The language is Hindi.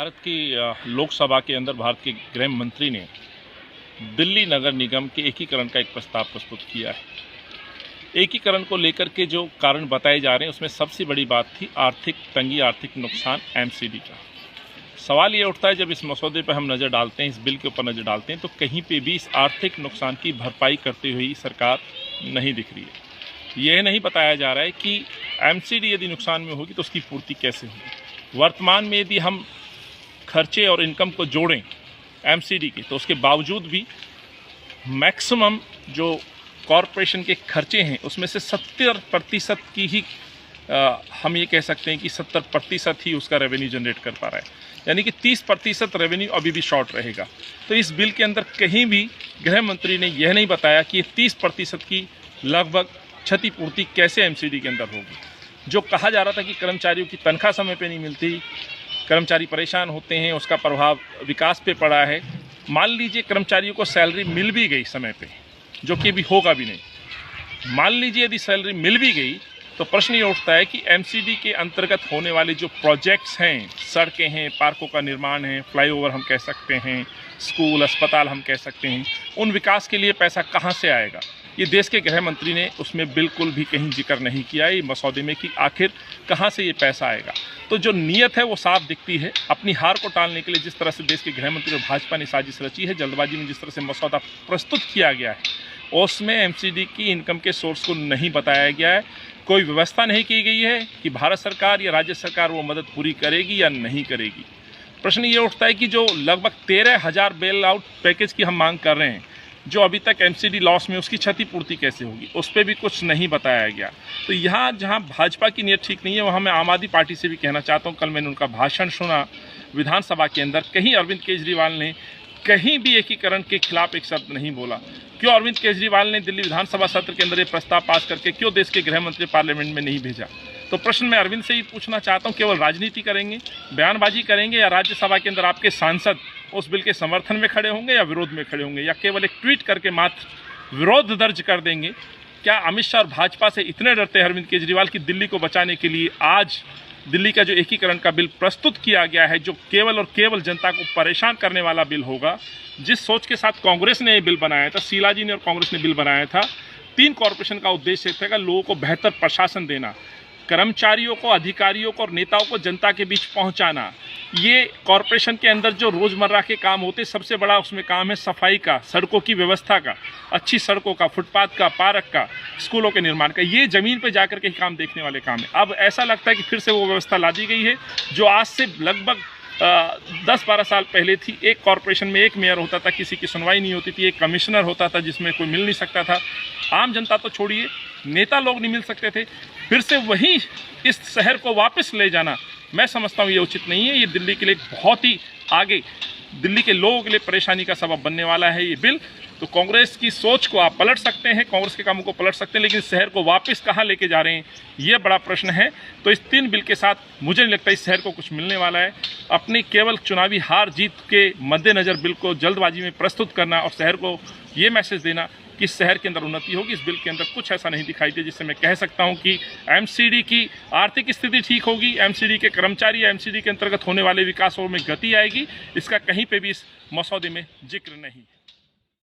भारत की लोकसभा के अंदर भारत के गृह मंत्री ने दिल्ली नगर निगम के एकीकरण का एक प्रस्ताव प्रस्तुत किया है। एकीकरण को लेकर के जो कारण बताए जा रहे हैं उसमें सबसे बड़ी बात थी आर्थिक तंगी, आर्थिक नुकसान, एमसीडी का। सवाल ये उठता है जब इस मसौदे पर हम नज़र डालते हैं, इस बिल के ऊपर नज़र डालते हैं, तो कहीं पे भी इस आर्थिक नुकसान की भरपाई करते हुए सरकार नहीं दिख रही है। यह नहीं बताया जा रहा है कि एमसीडी यदि नुकसान में होगी तो उसकी पूर्ति कैसे होगी। वर्तमान में यदि हम खर्चे और इनकम को जोड़ें एमसीडी के, तो उसके बावजूद भी मैक्सिमम जो कॉरपोरेशन के खर्चे हैं उसमें से 70% की ही हम ये कह सकते हैं कि 70% ही उसका रेवेन्यू जनरेट कर पा रहा है, यानी कि 30% रेवेन्यू अभी भी शॉर्ट रहेगा। तो इस बिल के अंदर कहीं भी गृह मंत्री ने यह नहीं बताया कि 30% की लगभग क्षतिपूर्ति कैसे एमसीडी के अंदर होगी। जो कहा जा रहा था कि कर्मचारियों की तनख्वाह समय पे नहीं मिलती, कर्मचारी परेशान होते हैं, उसका प्रभाव विकास पे पड़ा है। मान लीजिए कर्मचारियों को सैलरी मिल भी गई समय पे, जो कि अभी होगा भी नहीं। मान लीजिए यदि सैलरी मिल भी गई तो प्रश्न ये उठता है कि एमसीडी के अंतर्गत होने वाले जो प्रोजेक्ट्स हैं, सड़कें हैं, पार्कों का निर्माण है, फ्लाईओवर हम कह सकते हैं, स्कूल, अस्पताल हम कह सकते हैं, उन विकास के लिए पैसा कहाँ से आएगा। ये देश के गृह मंत्री ने उसमें बिल्कुल भी कहीं जिक्र नहीं किया है मसौदे में कि आखिर कहाँ से ये पैसा आएगा। तो जो नीयत है वो साफ दिखती है। अपनी हार को टालने के लिए जिस तरह से देश के गृह मंत्री और भाजपा ने साजिश रची है, जल्दबाजी में जिस तरह से मसौदा प्रस्तुत किया गया है उसमें एमसीडी की इनकम के सोर्स को नहीं बताया गया है। कोई व्यवस्था नहीं की गई है कि भारत सरकार या राज्य सरकार वो मदद पूरी करेगी या नहीं करेगी। प्रश्न ये उठता है कि जो लगभग 13,000 बेल आउट पैकेज की हम मांग कर रहे हैं, जो अभी तक एमसीडी लॉस में, उसकी क्षतिपूर्ति कैसे होगी, उस पर भी कुछ नहीं बताया गया। तो यहाँ जहाँ भाजपा की नीयत ठीक नहीं है, वहाँ मैं आम आदमी पार्टी से भी कहना चाहता हूँ। कल मैंने उनका भाषण सुना विधानसभा के अंदर, कहीं अरविंद केजरीवाल ने कहीं भी एकीकरण के खिलाफ एक शब्द नहीं बोला। क्यों अरविंद केजरीवाल ने दिल्ली विधानसभा सत्र के अंदर ये प्रस्ताव पास करके क्यों देश के गृह मंत्री पार्लियामेंट में नहीं भेजा? तो प्रश्न मैं अरविंद से ही पूछना चाहता हूँ, केवल राजनीति करेंगे, बयानबाजी करेंगे, या राज्यसभा के अंदर आपके सांसद उस बिल के समर्थन में खड़े होंगे या विरोध में खड़े होंगे, या केवल एक ट्वीट करके मात्र विरोध दर्ज कर देंगे? क्या अमित शाह और भाजपा से इतने डरते हैं अरविंद केजरीवाल की दिल्ली को बचाने के लिए आज दिल्ली का जो एकीकरण का बिल प्रस्तुत किया गया है, जो केवल और केवल जनता को परेशान करने वाला बिल होगा? जिस सोच के साथ कांग्रेस ने ये बिल बनाया था, शीला जी ने और कांग्रेस ने बिल बनाया था, 3 कॉरपोरेशन का उद्देश्य था लोगों को बेहतर प्रशासन देना, कर्मचारियों को, अधिकारियों को और नेताओं को जनता के बीच पहुंचाना। ये कॉरपोरेशन के अंदर जो रोज़मर्रा के काम होते, सबसे बड़ा उसमें काम है सफाई का, सड़कों की व्यवस्था का, अच्छी सड़कों का, फुटपाथ का, पार्क का, स्कूलों के निर्माण का। ये ज़मीन पे जाकर के ही काम देखने वाले काम है। अब ऐसा लगता है कि फिर से वो व्यवस्था ला दी गई है जो आज से लगभग 10-12 साल पहले थी। एक कॉरपोरेशन में एक मेयर होता था, किसी की सुनवाई नहीं होती थी, एक कमिश्नर होता था जिसमें कोई मिल नहीं सकता था। आम जनता तो छोड़िए, नेता लोग नहीं मिल सकते थे। फिर से वही इस शहर को वापस ले जाना, मैं समझता हूँ ये उचित नहीं है। ये दिल्ली के लिए बहुत ही आगे, दिल्ली के लोगों के लिए परेशानी का सबब बनने वाला है ये बिल। तो कांग्रेस की सोच को आप पलट सकते हैं, कांग्रेस के कामों को पलट सकते हैं, लेकिन इस शहर को वापस कहाँ लेके जा रहे हैं, ये बड़ा प्रश्न है। तो इस 3 बिल के साथ मुझे नहीं लगता इस शहर को कुछ मिलने वाला है। अपनी केवल चुनावी हार जीत के मद्देनज़र बिल को जल्दबाजी में प्रस्तुत करना और शहर को ये मैसेज देना कि इस शहर के अंदर उन्नति होगी, इस बिल के अंदर कुछ ऐसा नहीं दिखाई दे जिससे मैं कह सकता हूं कि एमसीडी की आर्थिक स्थिति ठीक होगी, एमसीडी के कर्मचारी या एमसीडी के अंतर्गत होने वाले विकासों में गति आएगी। इसका कहीं पे भी इस मसौदे में जिक्र नहीं है।